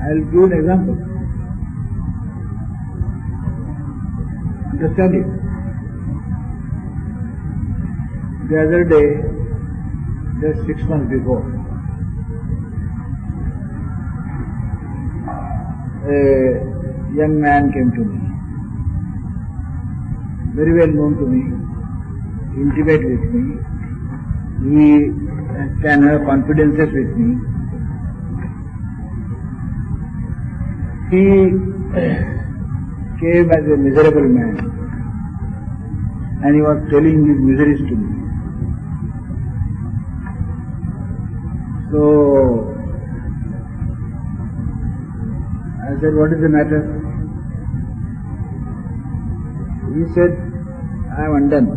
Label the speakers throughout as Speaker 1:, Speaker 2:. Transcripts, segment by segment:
Speaker 1: I'll give an example. Understand it. The other day, just 6 months before, a young man came to me, very well known to me, intimate with me, he can have confidences with me. He came as a miserable man and he was telling his miseries to me. So, I said, what is the matter? He said, I am undone.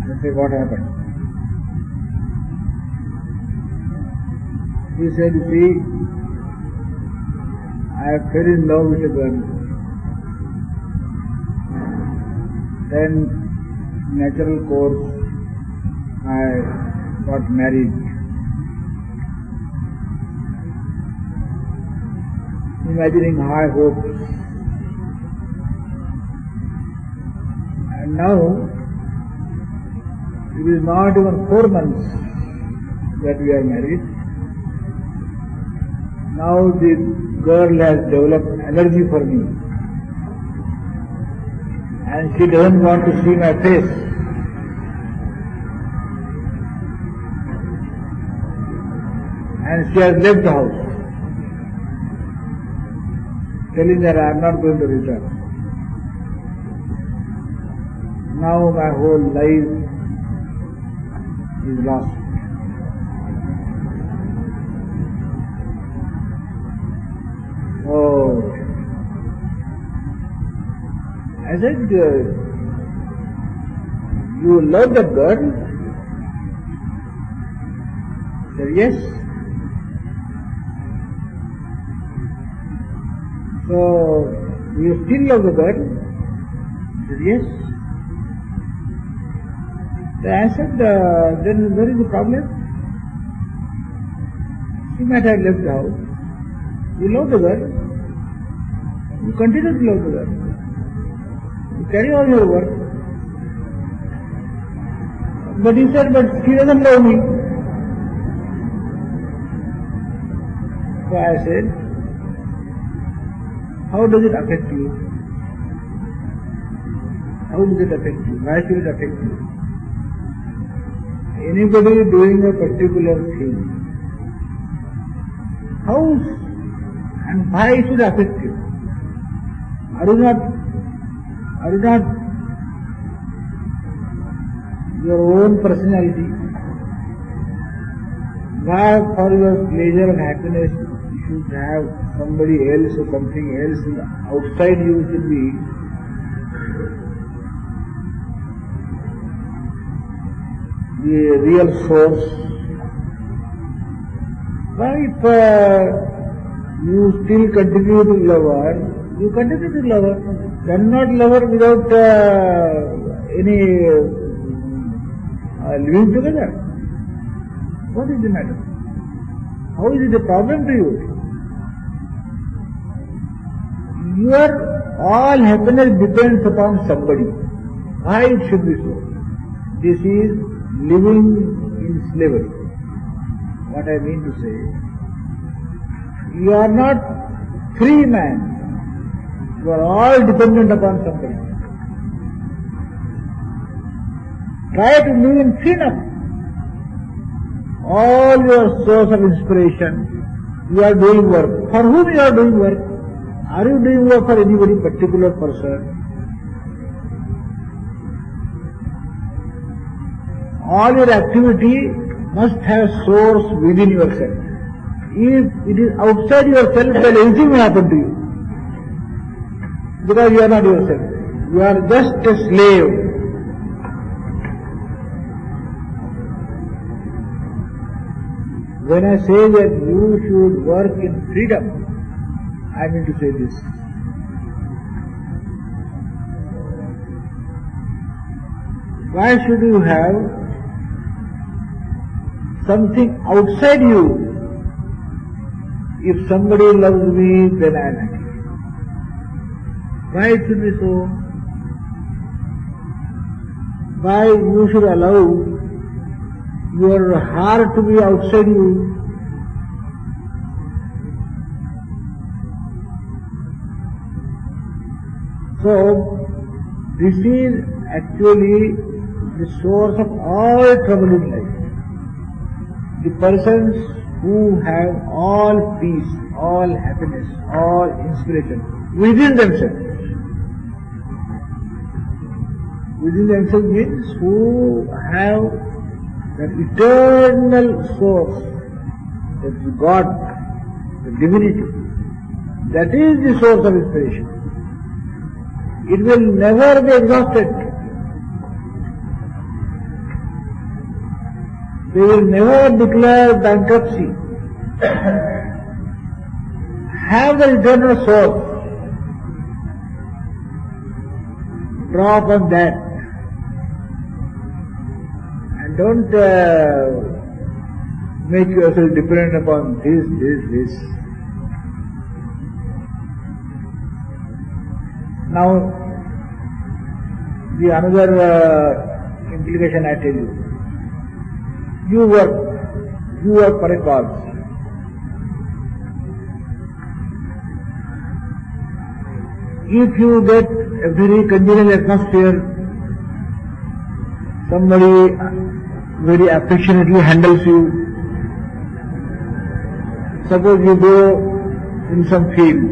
Speaker 1: I said, what happened? He said, you see, I fell in love with a girl. Then, natural course, I got married. Imagining high hopes. And now, it is not even 4 months that we are married. Now the girl has developed allergy for me. And she doesn't want to see my face. And she has left the house, telling that I am not going to return. Now my whole life is lost. Oh, I said, you love that girl? He said, yes. So, do you still love the girl? He said, yes. I said, then where is the problem? She might have left the house. You love the girl. You continue to love the girl. You carry on your work. But he said, but she doesn't love me. So I said, how does it affect you? How does it affect you? Why should it affect you? Anybody doing a particular thing, how and why it should affect you? Are you not your own personality? Why for your pleasure and happiness you should have somebody else or something else outside you should be the real source? Why if you still continue to love her, you continue to love her. You cannot love her without any living together. What is the matter? How is it a problem to you? Your all happiness depends upon somebody. Why it should be so? This is living in slavery. What I mean to say, you are not free man. You are all dependent upon somebody. Try to live in freedom. All your source of inspiration, you are doing work. For whom you are doing work? Are you doing work for anybody particular person? All your activity must have source within yourself. If it is outside yourself, then anything may happen to you. Because you are not yourself. You are just a slave. When I say that you should work in freedom, I mean to say this. Why should you have something outside you If somebody loves me, then I am happy. Why it should be so? Why you should allow your heart to be outside you? So, this is actually the source of all trouble in life. The persons who have all peace, all happiness, all inspiration within themselves. Within themselves means who have that eternal source, that God, the divinity. That is the source of inspiration. It will never be exhausted. They will never declare bankruptcy. Have the eternal source. Draw upon that. And don't make yourself dependent upon this. Now, the another implication I tell you. You work for a cause. If you get a very congenial atmosphere, somebody very affectionately handles you. Suppose you go in some field,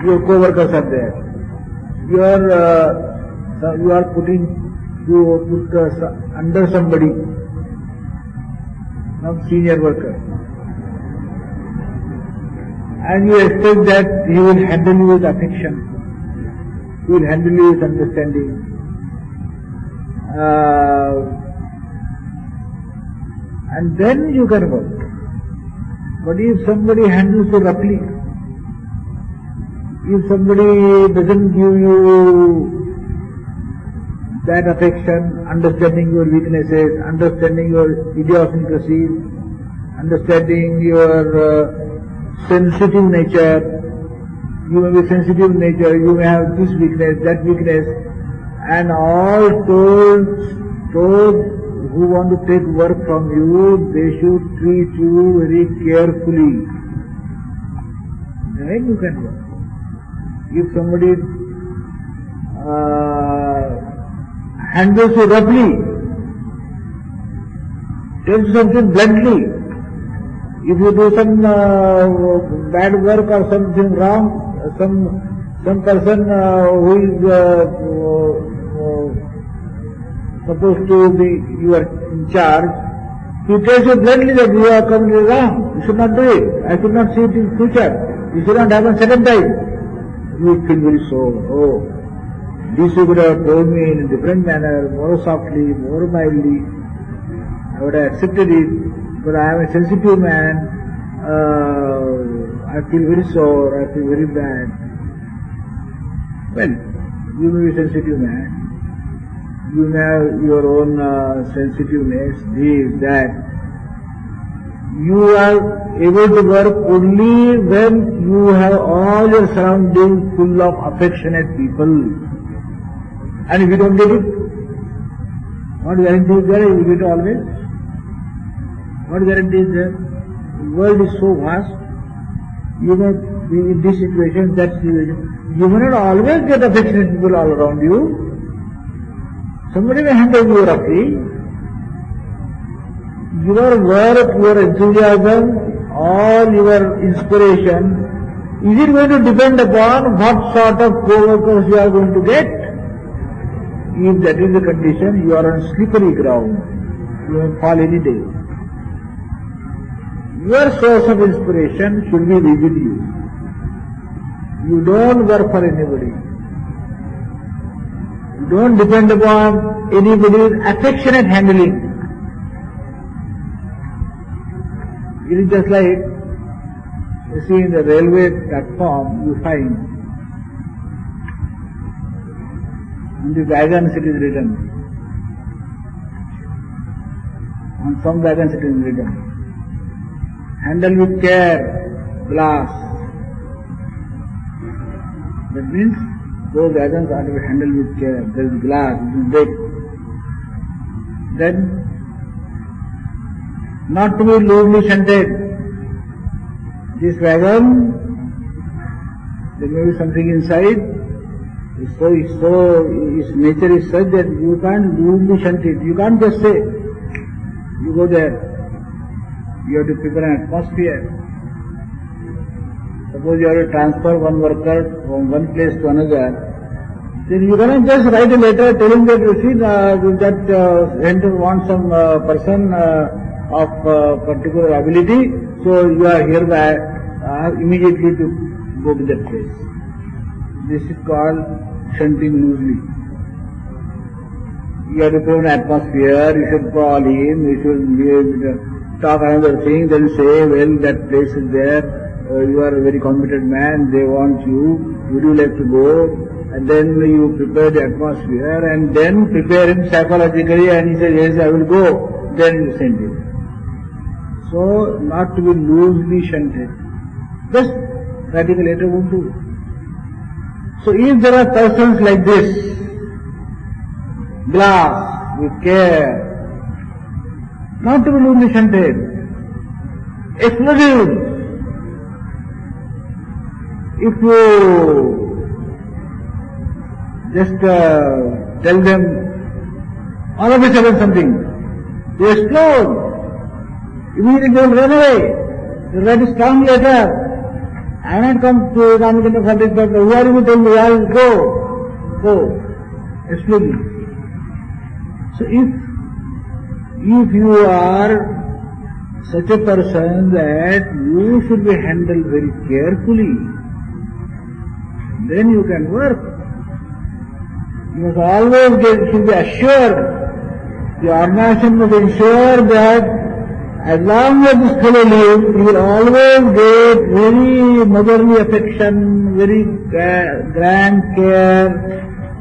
Speaker 1: your co-workers are there. You are put under somebody, some senior worker, and you expect that he will handle you with affection, he will handle you with understanding, and then you can work. But if somebody handles you roughly, if somebody doesn't give you that affection, understanding your weaknesses, understanding your idiosyncrasies, understanding your sensitive nature, you may be sensitive in nature, you may have this weakness, that weakness, and all those who want to take work from you, they should treat you very carefully. Then you can work. If somebody handles you roughly, tells something bluntly, if you do some bad work or something wrong, some person who is supposed to be you are in charge, he tells you bluntly that you are completely wrong, you should not do it, I should not see it in future, you should not happen second time. You feel very sore. This you could have told me in a different manner, more softly, more mildly. I would have accepted it, but I am a sensitive man. I feel very sore, I feel very bad. Well, you may be a sensitive man. You may have your own sensitiveness, this, that. You are able to work only when you have all your surroundings full of affectionate people. And if you don't get it, what guarantee is there? You will get it always. What guarantee is there? The world is so vast. You may be in this situation, that situation. You may not always get affectionate people all around you. Somebody may handle you roughly. Your work, your enthusiasm, all your inspiration, is it going to depend upon what sort of co-workers you are going to get? If that is the condition, you are on slippery ground. You may fall any day. Your source of inspiration should be within you. You don't work for anybody. You don't depend upon anybody's affectionate handling. It is just like, you see in the railway platform, you find on the wagons it is written, on some wagons it is written, handle with care, glass. That means those atoms are to be handled with care. There is glass, it is break. Then, not to be loosely shunted. This wagon, there may be something inside. Its nature is such that you can't loosely shunt it. You can't just say, you go there. You have to prepare an atmosphere. Suppose you have to transfer one worker from one place to another, then you cannot just write a letter telling that, you see, that center wants some person of particular ability, so you are hereby immediately to go to that place. This is called shunting loosely. You have to prepare an atmosphere, you should call him, you should talk another thing, then say, well, that place is there, you are a very competent man, they want you, would you like to go? And then you prepare the atmosphere and then prepare him psychologically and he says, yes, I will go, then you send him. So, not to be loosely shunted. Just writing a letter won't do. So, if there are persons like this, glass, with care, not to be loosely shunted, explosive. If you just tell them, all of a sudden something, they explode. Immediately they will run away. They write a strong letter. I have not come to Raghunath for this purpose. Who are you to tell me? I will go. Go. Explode. So if you are such a person that you should be handled very carefully, then you can work. You must always should be assured, the organization must ensure that as long as this fellow lives, he will always get very motherly affection, very grand care,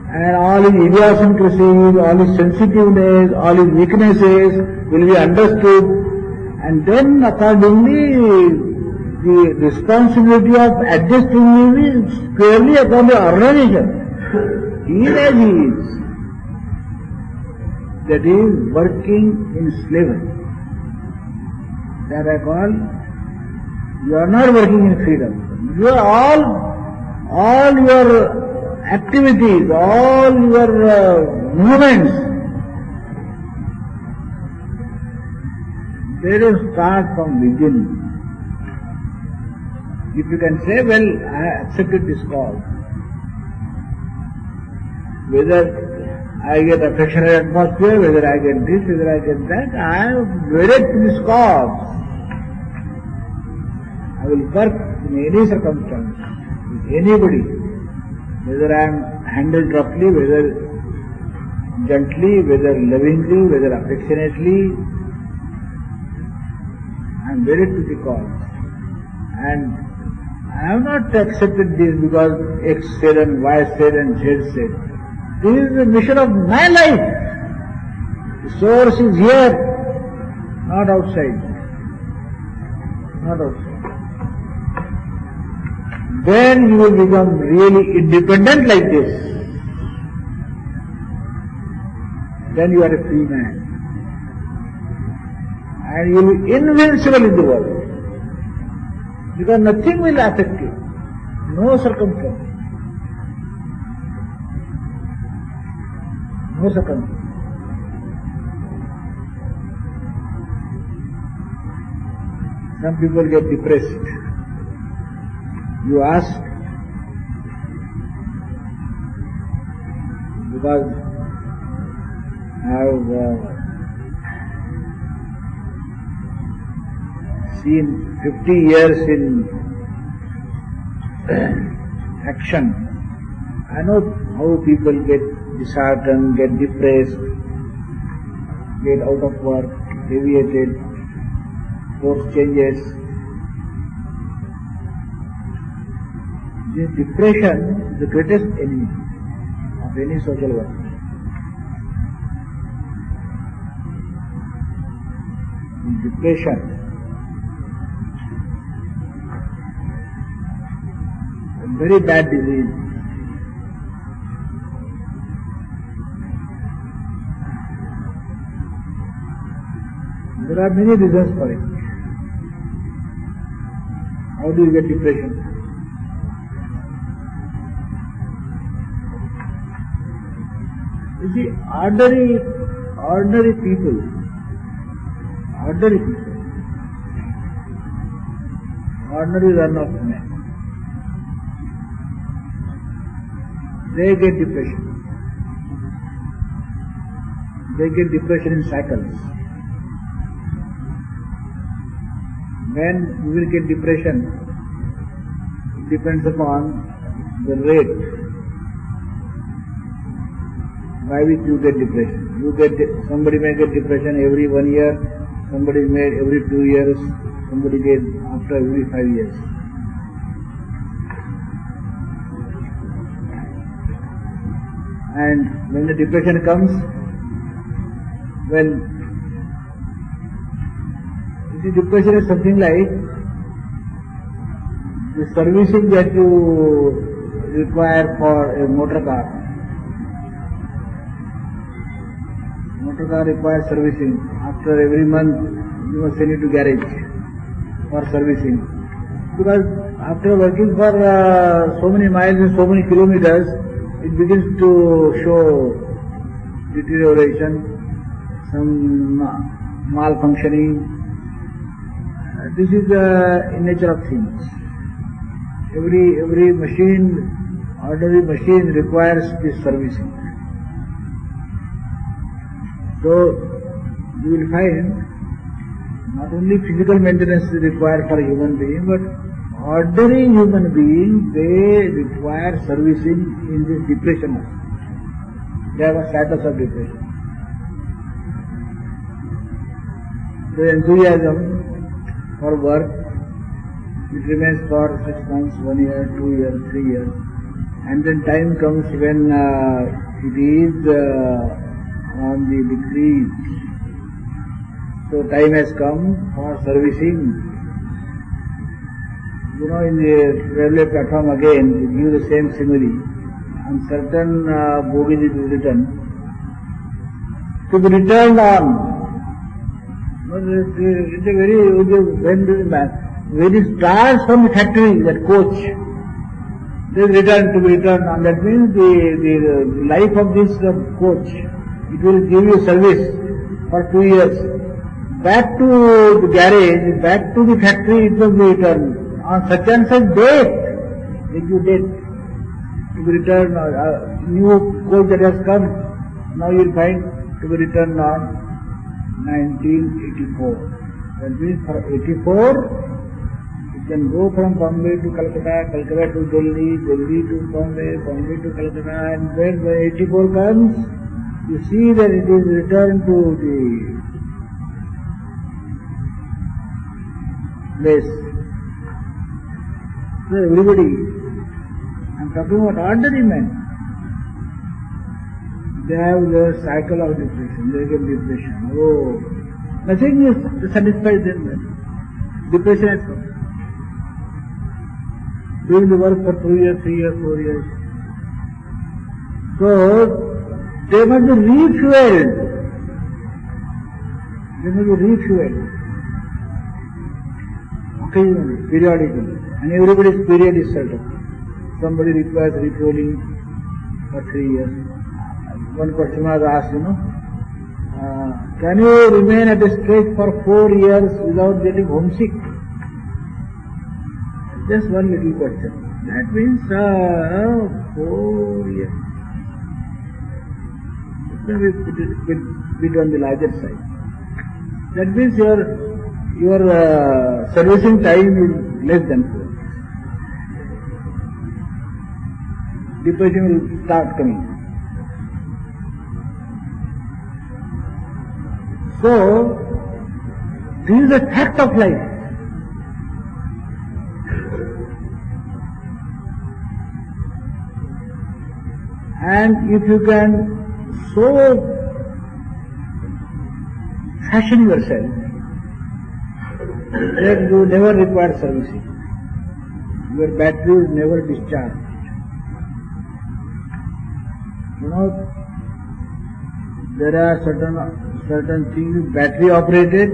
Speaker 1: and all his idiosyncrasies, all his sensitiveness, all his weaknesses will be understood, and then accordingly the responsibility of adjusting him is squarely upon the organization. He is as he is. That is working in slavery. That I call, you are not working in freedom. You are all your activities, all your movements, they will start from within. If you can say, well, I accepted this cause, whether I get affectionate atmosphere, whether I get this, whether I get that, I am wedded to this cause. I will work in any circumstance, with anybody, whether I am handled roughly, whether gently, whether lovingly, whether affectionately, I am wedded to the cause. And I have not accepted this because X said and Y said and Z said. This is the mission of my life. The source is here, not outside. Not outside. Then you will become really independent like this. Then you are a free man. And you will be invincible in the world. Because nothing will affect you. No circumstance. No circumstance. Some people get depressed. You ask, because I have seen 50 years in action. I know how people get disheartened, get depressed, get out of work, deviated, force changes. This depression is the greatest enemy of any social work. This depression. very bad disease. There are many reasons for it. How do you get depression? You see, ordinary people, ordinary run-off men, they get depression. They get depression in cycles. When you will get depression, it depends upon the rate by which you get depression. Somebody may get depression every 1 year, somebody may every 2 years, somebody get after every 5 years. And when the depression comes, the depression is something like the servicing that you require for a motor car. Motor car requires servicing. After every month, you must send it to garage for servicing. Because after working for so many miles and so many kilometers, it begins to show deterioration, some malfunctioning. This is the nature of things. Every machine, ordinary machine requires this servicing. So you will find not only physical maintenance is required for a human being, but ordinary human beings, they require servicing in this depression. They have a status of depression. The enthusiasm for work, it remains for 6 months, 1 year, 2 years, 3 years, and then time comes when it is on the decrease. So time has come for servicing. You know, in the railway platform again, it gives the same simile. On certain bogies it is written, to be returned on. It's a very, when it starts from the factory, that coach, there is return to be returned on. That means the life of this coach, it will give you service for 2 years. Back to the garage, back to the factory, it will be returned. On such and such date, if you did to be returned, new coach that has come, now you will find to be returned on 1984. That means for 84, you can go from Bombay to Calcutta, Calcutta to Delhi, Delhi to Bombay, Bombay to Calcutta, and when 84 comes, you see that it is returned to the place. So everybody, I am talking about ordinary men, they have the cycle of depression, they get depression. Oh, nothing is satisfied them then. Depression has come. Doing the work for 2 years, 3 years, 4 years. So, they must be refueled. They must be refueled. Occasionally, periodically. And everybody's period is certain. Somebody requires refueling for 3 years. One person was asked, can you remain at a stage for 4 years without getting homesick? Just one little question. That means 4 years. It may be a bit on the larger side. That means your servicing time is less than 4 years. Depression will start coming. So, this is a fact of life. And if you can so fashion yourself that you never require servicing, your battery is never discharged. You know, there are certain things battery operated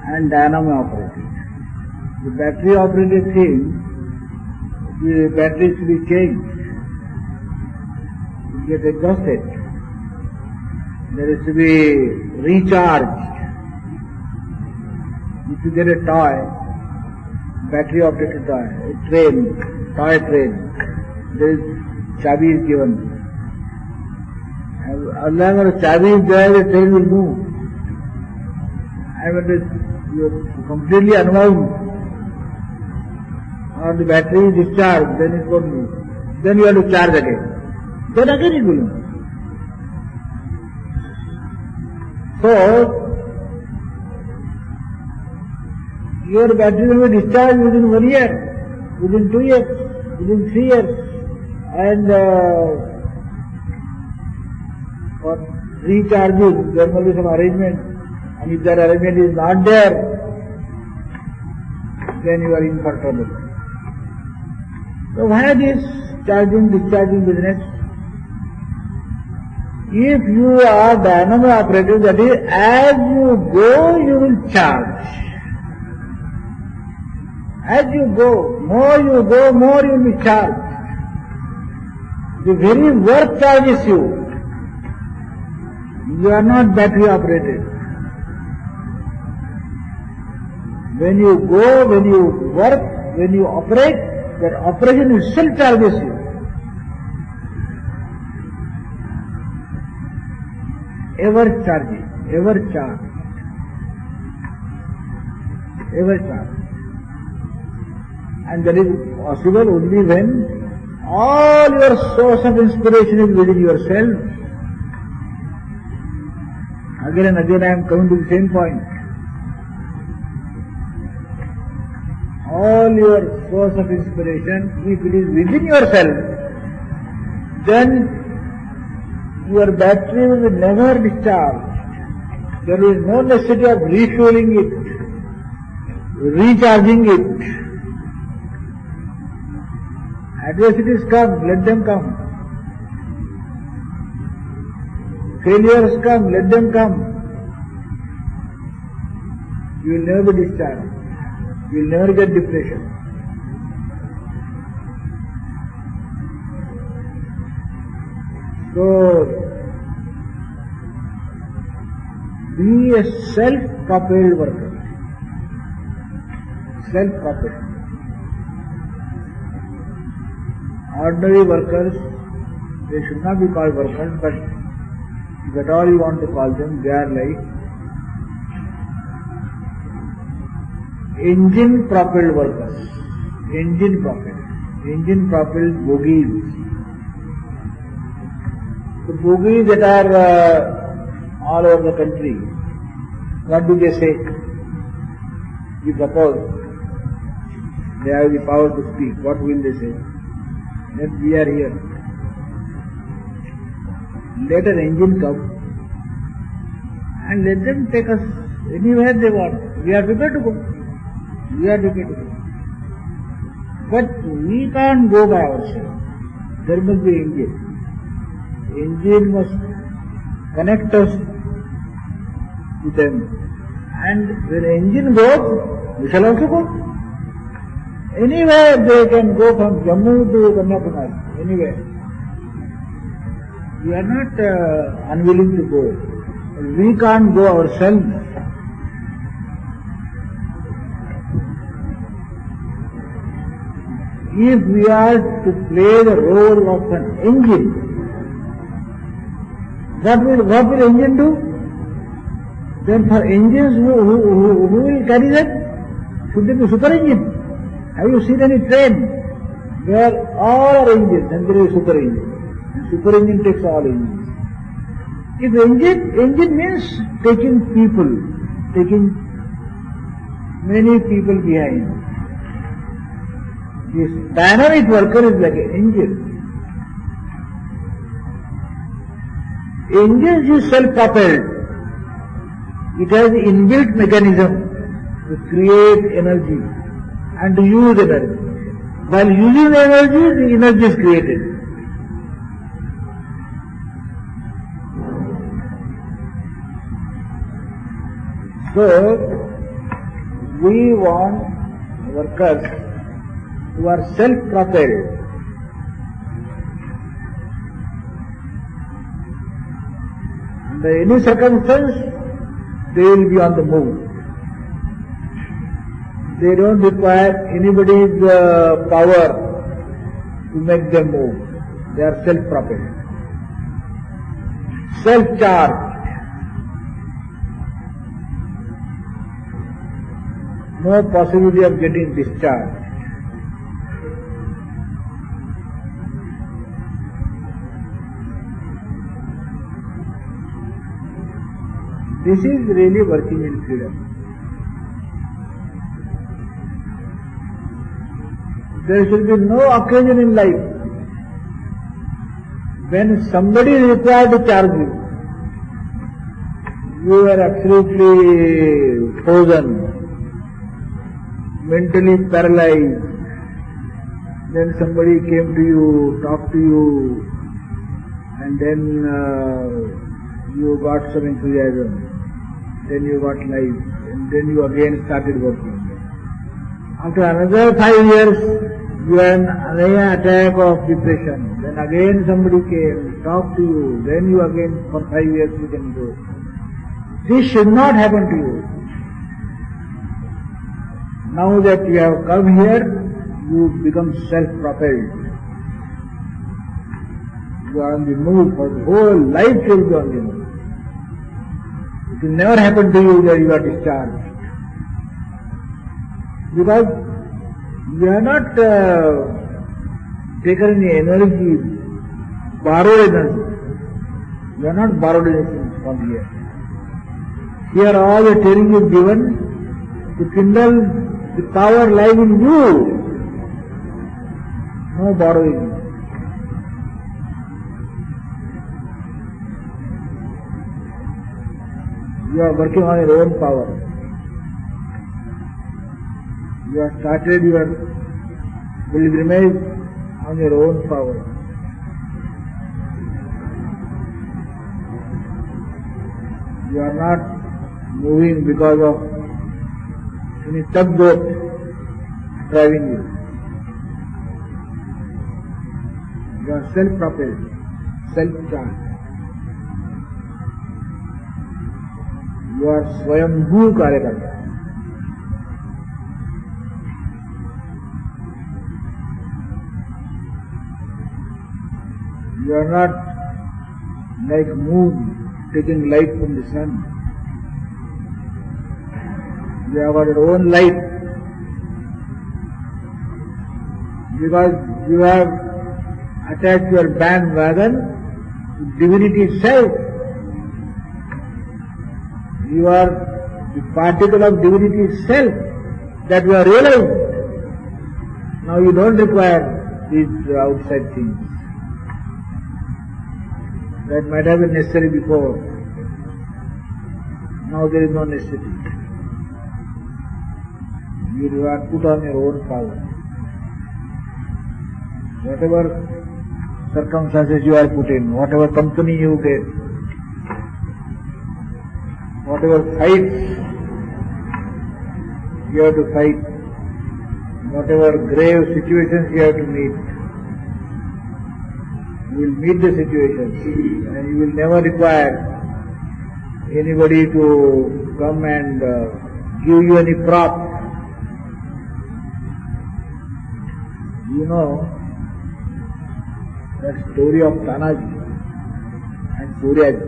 Speaker 1: and dynamo operated. The battery operated thing, the battery should be changed. It gets exhausted. There is to be recharged. If you get a toy, battery operated toy, a toy train, there is chabi is given. As long as the chabi is there, the train will move. And when you are completely unwound, or the battery is discharged, then it won't move. Then you have to charge again. Then again it will move. So, your battery will be discharged within 1 year, within 2 years, within 3 years, and for recharging there must be some arrangement, and if that arrangement is not there, then you are in for trouble. So why this charging, discharging business? If you are dynamo operated, that is, as you go, you will charge. As you go, more you will be charged. The very work charges you. You are not battery operated. When you go, when you work, when you operate, that operation itself charges you. Ever charging, ever charge. Ever charge. And that is possible only when all your source of inspiration is within yourself. Again and again I am coming to the same point. All your source of inspiration, if it is within yourself, then your battery will be never discharged. There is no necessity of refueling it, recharging it. Adversities come, let them come. Failures come, let them come. You will never be discharged. You will never get depression. So, be a self-propelled worker. Self-propelled. Ordinary workers, they should not be called workers, but if at all you want to call them, they are like engine-propelled workers. Engine-propelled bogies. The bogies that are all over the country, what do they say? You suppose they have the power to speak, what will they say? That we are here. Let an engine come and let them take us anywhere they want. We are prepared to go. But we can't go by ourselves. There must be engine. Engine must connect us to them. And when engine goes, we shall also go. Anywhere they can go from Jammu to Kanyakumari, anywhere. We are not unwilling to go. We can't go ourselves. If we are to play the role of an engine, what will engine do? Then for engines, who will carry that? Should there be super engine? Have you seen any train where all are engines and there is super engine? And super engine takes all engines. If engine means taking many people behind. This dynamic worker is like an engine. Engine is self-propelled. It has the inbuilt mechanism to create energy and to use energy. While using the energy is created. So, we want workers who are self-propelled. Under any circumstance, they will be on the move. They don't require anybody's power to make them move. They are self-propelled. Self-charged. No possibility of getting discharged. This is really working in freedom. There should be no occasion in life when somebody is required to charge you. You are absolutely frozen, mentally paralyzed. Then somebody came to you, talked to you, and then you got some enthusiasm. Then you got life, and then you again started working. After another 5 years, you had another attack of depression. Then again somebody came, talked to you. Then you again, for 5 years you can go. This should not happen to you. Now that you have come here, you become self-propelled. You are on the move, for the whole life you will be on the move. It will never happen to you that you are discharged. Because you have not taken any energy, borrowed energy. You have not borrowed anything from here. Here all the training is given to kindle the power lying in you. No borrowing. You are working on your own power. You have started your pilgrimage on your own power. You are not moving because of any tugboat driving you. You are self-propelled, self-charged. You are Swayambhu Karyakarta. You are not like moon taking light from the sun. You have got your own light because you have attached your bandwagon to divinity itself. You are the particle of divinity itself that you are realizing. Now you don't require these outside things that might have been necessary before. Now there is no necessity. You are put on your own power. Whatever circumstances you are put in, whatever company you get, whatever fights you have to fight, whatever grave situations you have to meet, you will meet the situation and you will never require anybody to come and give you any prop. You know that story of Tanaji and Suryaji,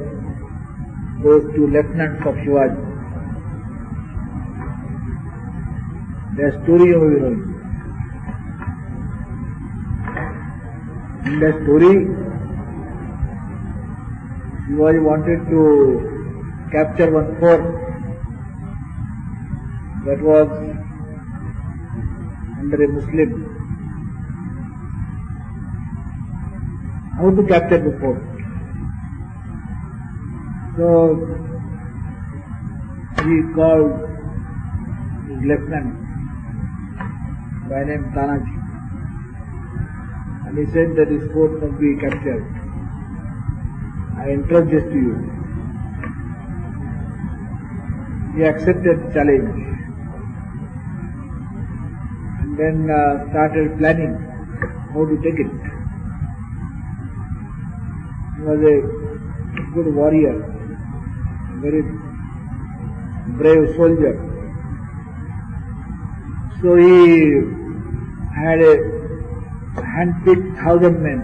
Speaker 1: those two lieutenants of Shivaji. Their story you will know. In that story, Shivaji wanted to capture one fort that was under a Muslim. How to capture the fort? So he called his lieutenant by name Tanaji and he said that his fort must be captured. I entrust this to you. He accepted the challenge and then started planning how to take it. He was a good warrior, very brave soldier. So he had a handpicked 1,000 men.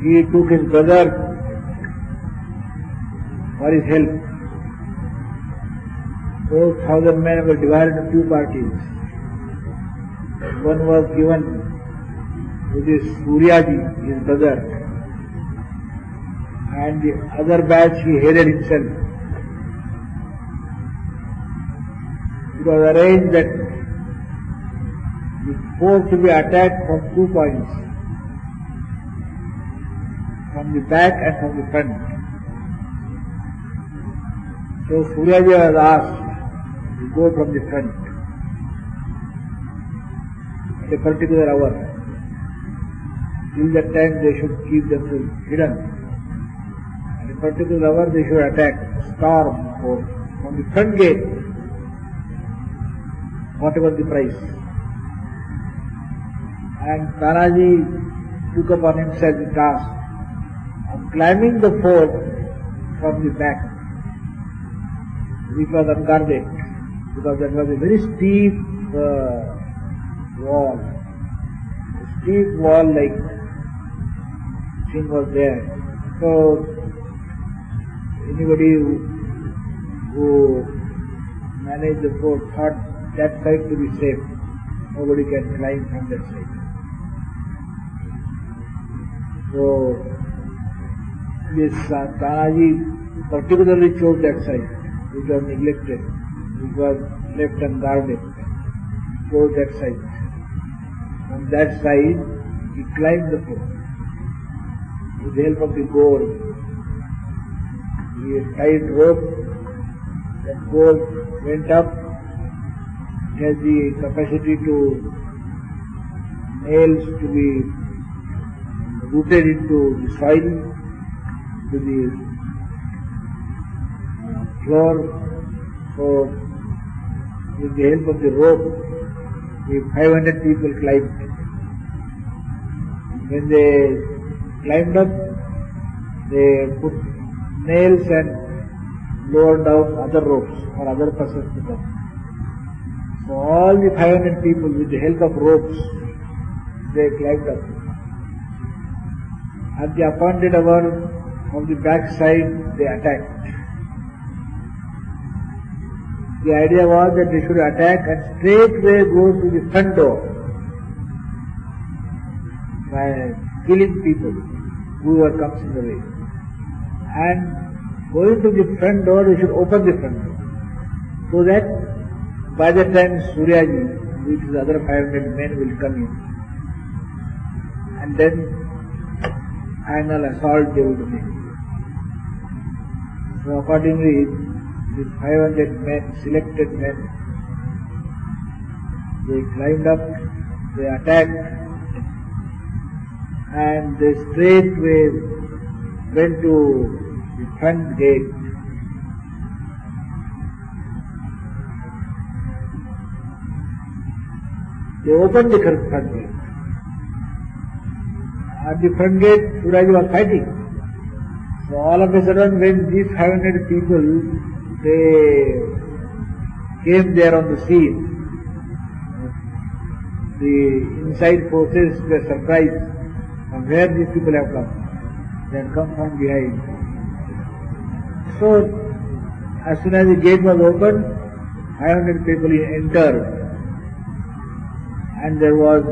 Speaker 1: He took his brother for his help. Those 1,000 men were divided into two parties. One was given to this Suryaji, his brother, and the other batch he headed himself. It was arranged that the fort to be attacked from 2 points, from the back and from the front. So Suryaji was asked to go from the front at a particular hour. Till that time they should keep themselves hidden. At a particular hour they should attack, storm fort from the front gate, whatever the price. And Tanaji took upon himself the task of climbing the fort from the back, which was unguarded, because that was a very steep wall. A steep wall-like thing was there. So anybody who managed the fort thought that side to be safe. Nobody can climb from that side. So this Tanaji particularly chose that side, which was neglected, which was left unguarded. Chose that side. From that side, he climbed the fort with the help of the gourd. He tied rope, that gourd went up. It has the capacity to nails to be rooted into the soil, to the floor. So, with the help of the rope, the 500 people climbed. When they climbed up, they put nails and lowered down other ropes for other persons to come. So all the 500 people, with the help of ropes, they climbed up. At the appointed hour, from the back side, they attacked. The idea was that they should attack and straightway go to the front door by killing people, whoever comes in the way. And going to the front door, they should open the front door, so that by the time Suryaji, with his other 500 men, will come in, and then final assault they would make. So accordingly, the 500 men, selected men, they climbed up, they attacked, and they straightway went to the front gate. They opened the front gate. At the front gate, Suryaji was fighting. So all of a sudden, when these 500 people, they came there on the scene, the inside forces were surprised from where these people have come. They had come from behind. So, as soon as the gate was opened, 500 people entered, and there was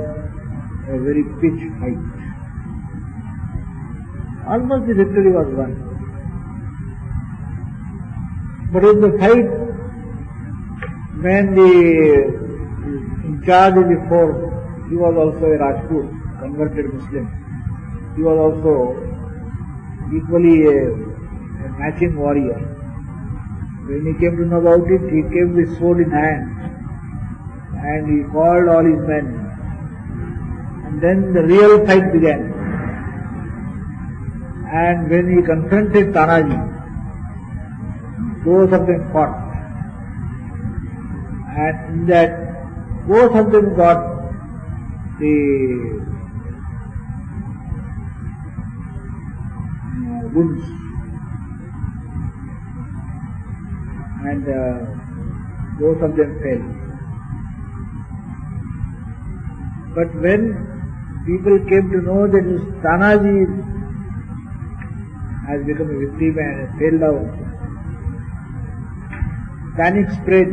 Speaker 1: a very pitched fight. Almost the victory was won. But in the fight, when the in charge of the fort, he was also a Rajput, converted Muslim. He was also equally a matching warrior. When he came to know about it, he came with sword in hand and he called all his men. And then the real fight began. And when he confronted Tanaji, both of them fought. And in that, both of them got the wounds. And both of them fell. But when people came to know that this Tanaji has become a victim and fell down, panic spread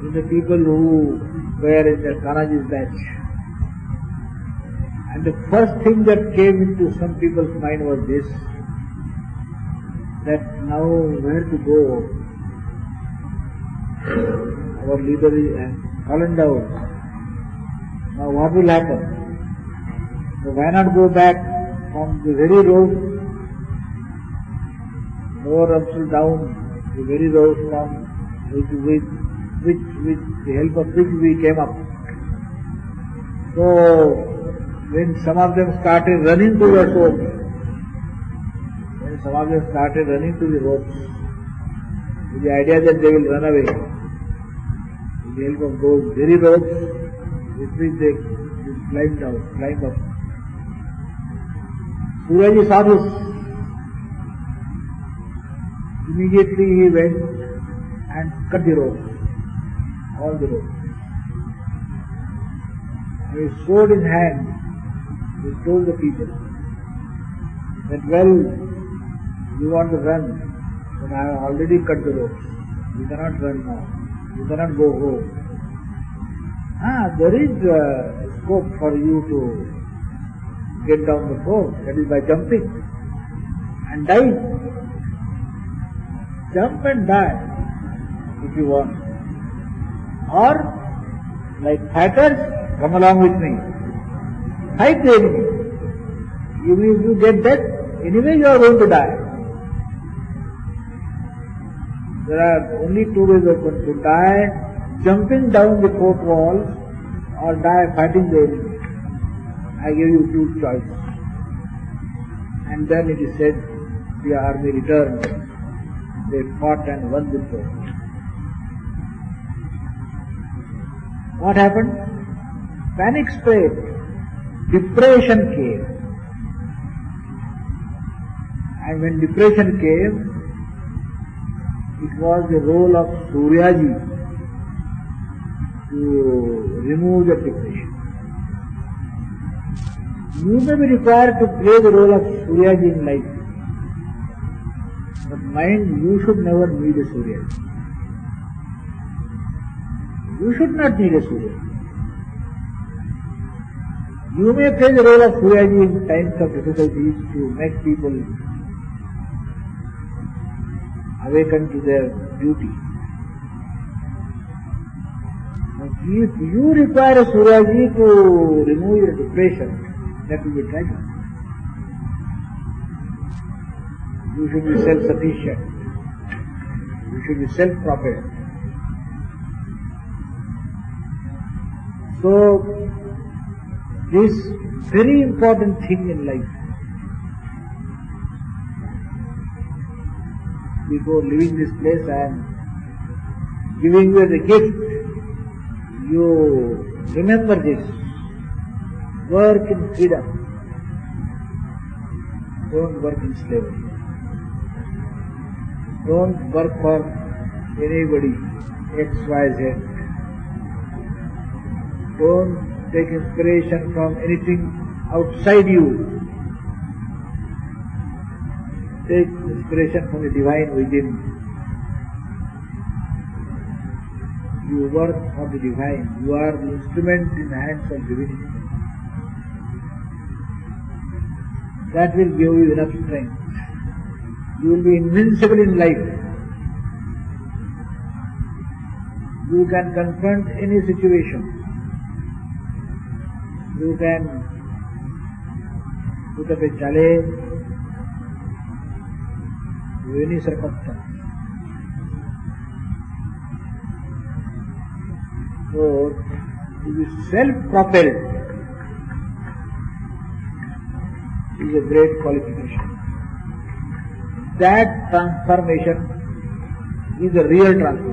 Speaker 1: in the people who were in the Tanaji's batch. And the first thing that came into some people's mind was this, that now where to go? Our leader has fallen down. Now what will happen? So why not go back from the very road, lower up to down, the very road from with the help of which we came up. So when some of them started running to the ropes, with the idea that they will run away, with the help of those very ropes with which they climb up. Suryaji saw this. Immediately he went and cut the ropes, all the ropes. With his sword in hand, he told the people that, well, you want to run, but I have already cut the ropes. You cannot run now. You cannot go home. There is scope for you to get down the fort, that is by jumping and die. Jump and die if you want. Or, like fighters, come along with me. Fight the enemy. Even if you get death, anyway you are going to die. There are only two ways open: to die jumping down the fort walls, or die fighting the enemy. I give you two choices. And then it is said, the army returned. They fought and won the fort. What happened? Panic spread. Depression came. And when depression came, it was the role of Suryaji to remove the depression. You may be required to play the role of Suryaji in life. But mind, you should never need a Suryaji. You should not need a Suryaji. You may play the role of Suryaji in times of difficulties to make people awaken to their duty. But if you require a Suryaji to remove your depression, that will be tragic. You should be self-sufficient. You should be self-propelled. So, this very important thing in life, before leaving this place, I am giving you as a gift. You remember this. Work in freedom. Don't work in slavery. Don't work for anybody, X, Y, Z. Don't take inspiration from anything outside you. Take inspiration from the divine within. You work for the divine. You are the instrument in the hands of divinity. That will give you enough strength. You will be invincible in life. You can confront any situation. You can put up a challenge to any circumstance. So, to be self-propelled is a great qualification. That transformation is a real transformation.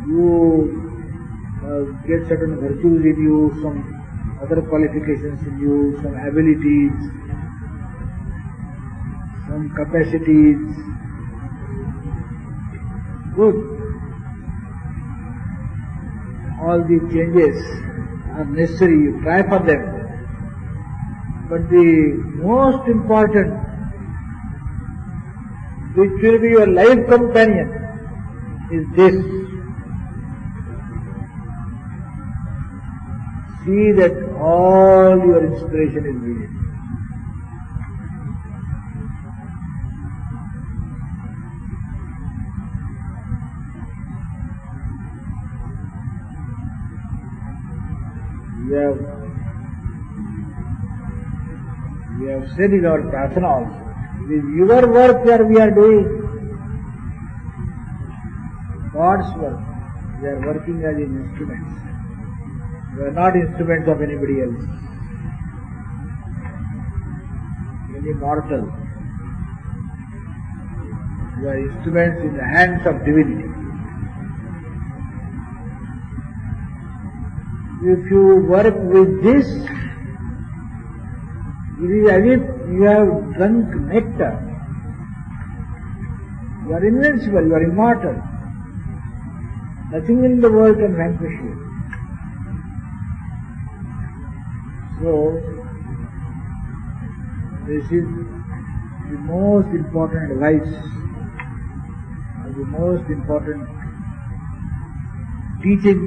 Speaker 1: You get certain virtues in you, some other qualifications in you, some abilities, some capacities. Good. All these changes are necessary, you try for them. But the most important, which will be your life companion, is this. See that all your inspiration is within. We have said in our prasana also, it is your work that we are doing, God's work. We are working as instruments. We are not instruments of anybody else, any mortal. We are instruments in the hands of divinity. If you work with this, it is as if you have drunk nectar. You are invincible, you are immortal. Nothing in the world can vanquish you. So, this is the most important advice, or the most important teaching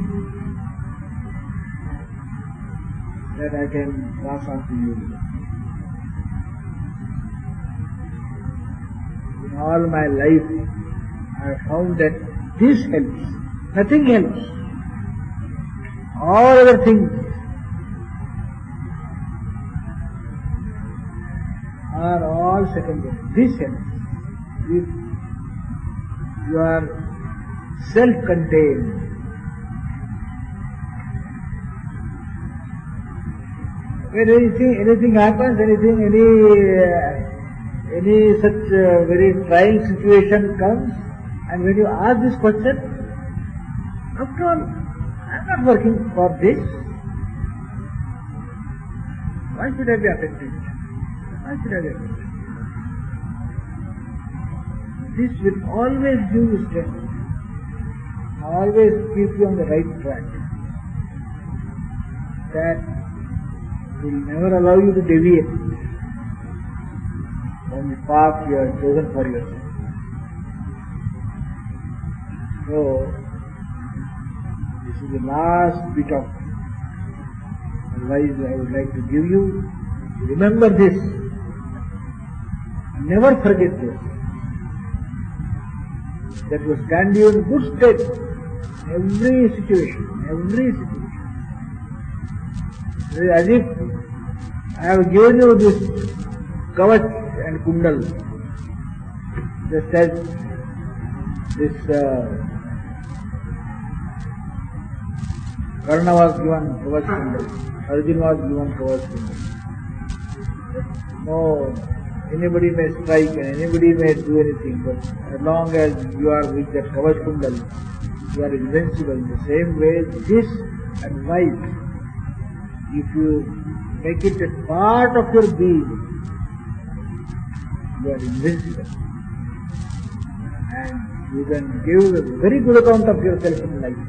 Speaker 1: that I can pass on to you. In all my life, I have found that this helps. Nothing helps. All other things are all secondary. This helps. If you are self-contained, when anything happens, any such very trying situation comes, and when you ask this question, after all, I am not working for this. Why should I be affected? Why should I be affected? This will always give you strength, always keep you on the right track. That will never allow you to deviate from the path you have chosen for yourself. So, this is the last bit of advice I would like to give you. Remember this. Never forget this. That will stand you in good stead in every situation, every situation. It is as if I have given you this kavach and kundal, just as this Karna was given kavach kundal, Arjuna was given kavach kundal. No, anybody may strike and anybody may do anything, but as long as you are with that kavach kundal, you are invincible. In the same way, this advice, if you make it a part of your being, you are invincible. And you can give a very good account of yourself in life.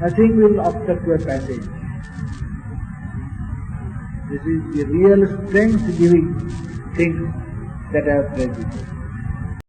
Speaker 1: Nothing will obstruct your passage. This is the real strength-giving thing that I have said before.